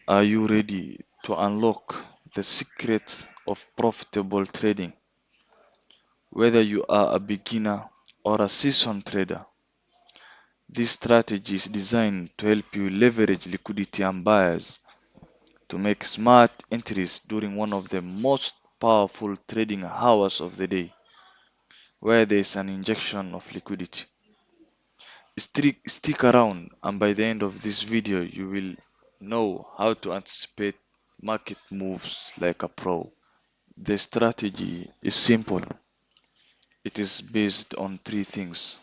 Are you ready to unlock the secrets of profitable trading? Whether you are a beginner or a seasoned trader, this strategy is designed to help you leverage liquidity and buyers to make smart entries during one of the most powerful trading hours of the day, where there is an injection of liquidity. Stick around, and by the end of this video, you will know how to anticipate market moves like a pro. The strategy is simple. It is based on three things.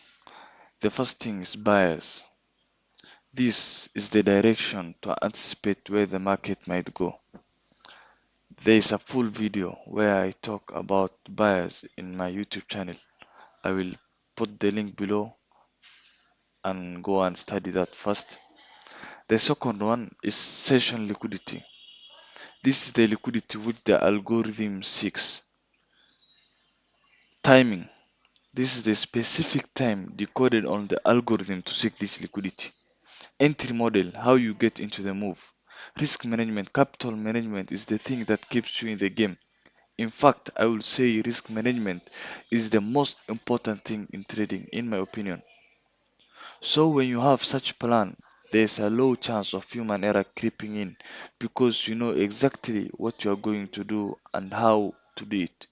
The first thing is bias. This is the direction to anticipate where the market might go. There is a full video where I talk about bias in my YouTube channel. I will put the link below and go and study that first. The second one is session liquidity. This is the liquidity which the algorithm seeks. Timing. This is the specific time decoded on the algorithm to seek this liquidity. Entry model, how you get into the move. Risk management, capital management is the thing that keeps you in the game. In fact, I would say risk management is the most important thing in trading, in my opinion. So when you have such plan, there's a low chance of human error creeping in because you know exactly what you are going to do and how to do it.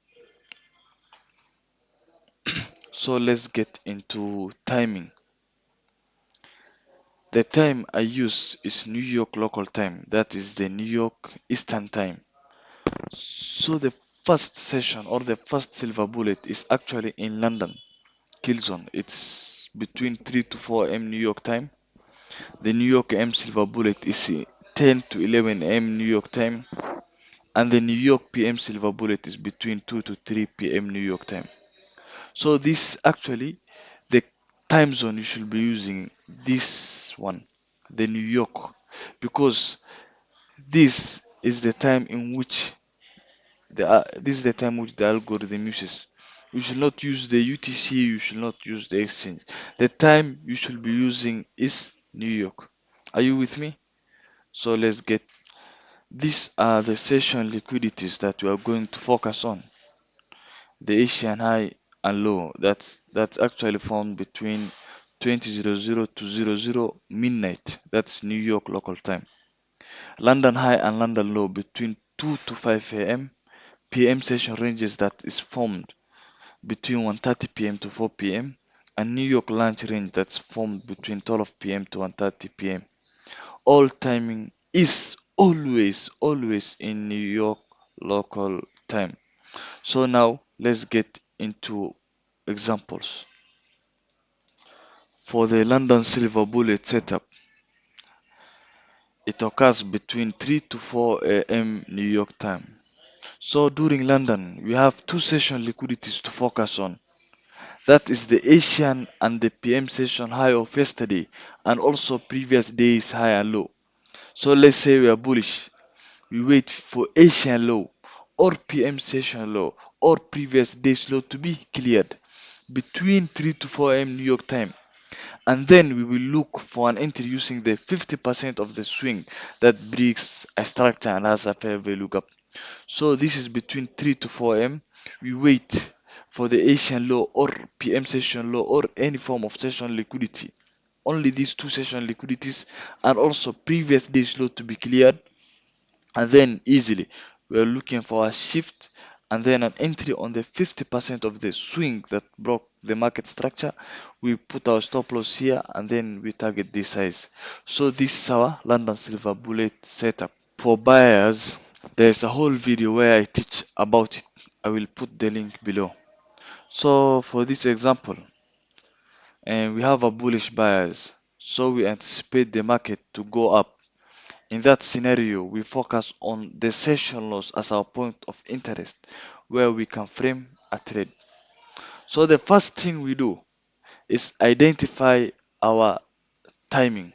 So let's get into timing. The time I use is New York local time, that is the New York Eastern time. So the first session or the first silver bullet is actually in London, Killzone. It's between 3 to 4 a.m. New York time. The New York M silver bullet is 10 to 11 a.m. New York time. And the New York PM silver bullet is between 2 to 3 p.m. New York time. So this actually the time zone you should be using this one, the New York, because this is the time in which this is the time which the algorithm uses. You should not use the UTC, you should not use the exchange. The time you should be using is New York. Are you with me? So let's get these are the session liquidities that we are going to focus on. The Asian high and low, that's actually formed between 20:00 to 00 midnight. That's New York local time. London high and London low between 2 to 5 a.m. PM session ranges that is formed between 1:30 p.m. to 4 p.m. and New York lunch range that's formed between 12 p.m. to 1:30 p.m. All timing is always in New York local time. So now let's get into examples. For the London Silver Bullet setup, it occurs between 3 to 4 a.m. New York time. So during London, we have two session liquidities to focus on. That is the Asian and the PM session high of yesterday and also previous days high and low. So let's say we are bullish. We wait for Asian low or PM session low or previous day's low to be cleared between 3 to 4 a.m. New York time. And then we will look for an entry using the 50% of the swing that breaks a structure and has a fair value gap. So this is between 3 to 4 a.m. We wait for the Asian low or PM session low or any form of session liquidity. Only these two session liquidities and also previous day's low to be cleared, and then easily we are looking for a shift and then an entry on the 50% of the swing that broke the market structure. We put our stop loss here and then we target this size. So this is our London Silver Bullet setup. For buyers, there's a whole video where I teach about it. I will put the link below. So for this example, and we have a bullish buyers, so we anticipate the market to go up. In that scenario, we focus on the session loss as our point of interest where we can frame a trade. So the first thing we do is identify our timing.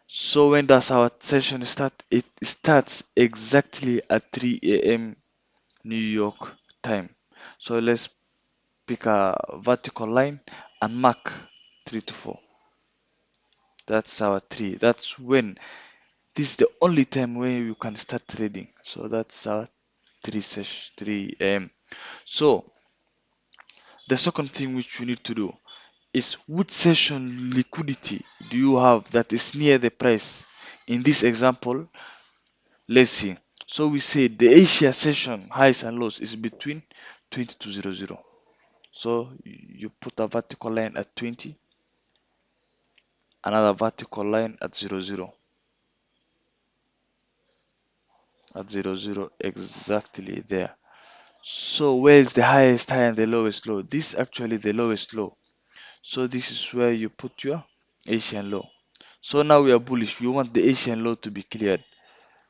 So when does our session start? It starts exactly at 3 a.m. New York time. So let's pick a vertical line and mark 3 to 4. That's our 3. That's when This is the only time where you can start trading. So that's 3 So the second thing which you need to do is which session liquidity do you have that is near the price. In this example, let's see. So we say the Asia session highs and lows is between 20 to 00. So you put a vertical line at 20, another vertical line at 00, at 00 exactly there. So where is the highest high and the lowest low? This is actually the lowest low. So this is where you put your Asian low. So now we are bullish. We want the Asian low to be cleared.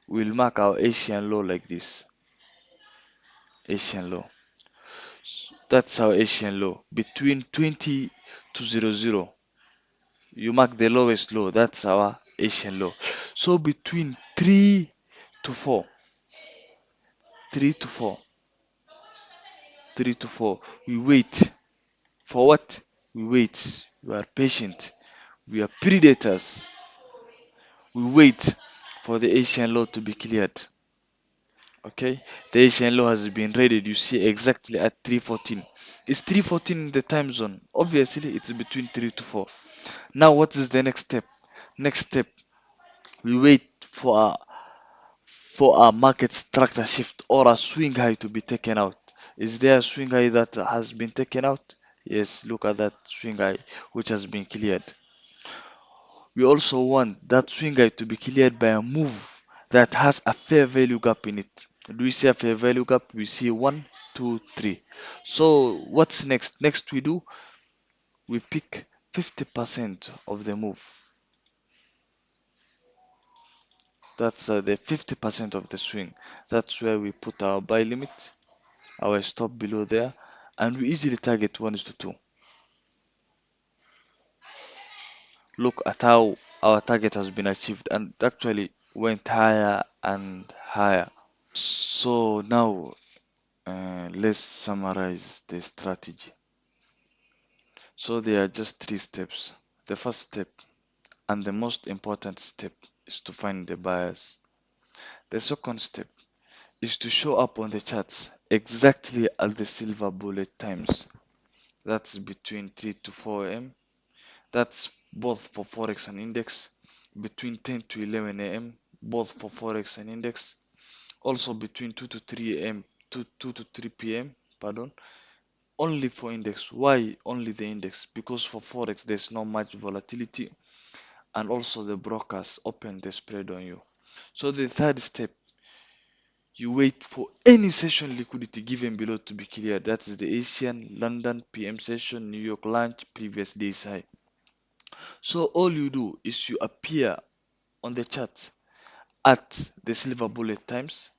We'll mark our Asian low like this. Asian low. That's our Asian low. Between 20 to 00. You mark the lowest low. That's our Asian low. So between 3 to 4. 3 to 4. 3 to 4. We wait. For what? We wait. We are patient. We are predators. We wait for the Asian law to be cleared. Okay, the Asian law has been raided. You see exactly at 3:14. It's 3:14 in the time zone. Obviously, it's between 3 to 4. Now, what is the next step? Next step, we wait for a market structure shift or a swing high to be taken out. Is there a swing high that has been taken out? Yes, look at that swing high which has been cleared. We also want that swing high to be cleared by a move that has a fair value gap in it. Do we see a fair value gap? We see one, two, three. So what's next? Next we pick 50% of the move. That's the 50% of the swing. That's where we put our buy limit, our stop below there, and we easily target 1:2. Look at how our target has been achieved and actually went higher and higher. So now let's summarize the strategy. So there are just three steps. The first step and the most important step is to find the buyers. The second step is to show up on the charts exactly at the silver bullet times. That's between 3 to 4 am. That's both for Forex and Index. Between 10 to 11 am, both for Forex and Index. Also between 2 to 3 am, 2 to 3 pm, pardon, only for index. Why only the index? Because for forex there's not much volatility, and also the brokers open the spread on you. So the third step, you wait for any session liquidity given below to be cleared. That is the Asian, London, PM session, New York launch, previous day's high. So all you do is you appear on the chart at the silver bullet times,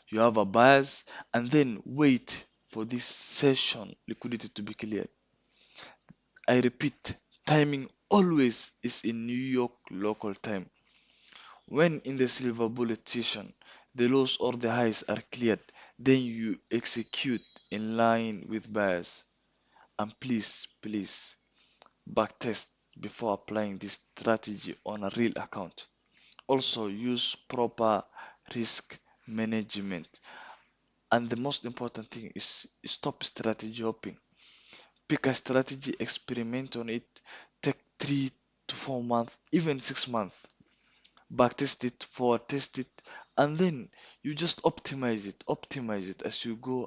you have a bias, and then wait for this session liquidity to be cleared. I repeat, timing always is in New York local time. When in the silver bullet session, the lows or the highs are cleared, then you execute in line with buyers. And please backtest before applying this strategy on a real account. Also use proper risk management. And the most important thing is stop strategy hopping. Pick a strategy, experiment on it, take 3 to 4 months, even 6 months. Backtest it, forward test it, and then you just optimize it as you go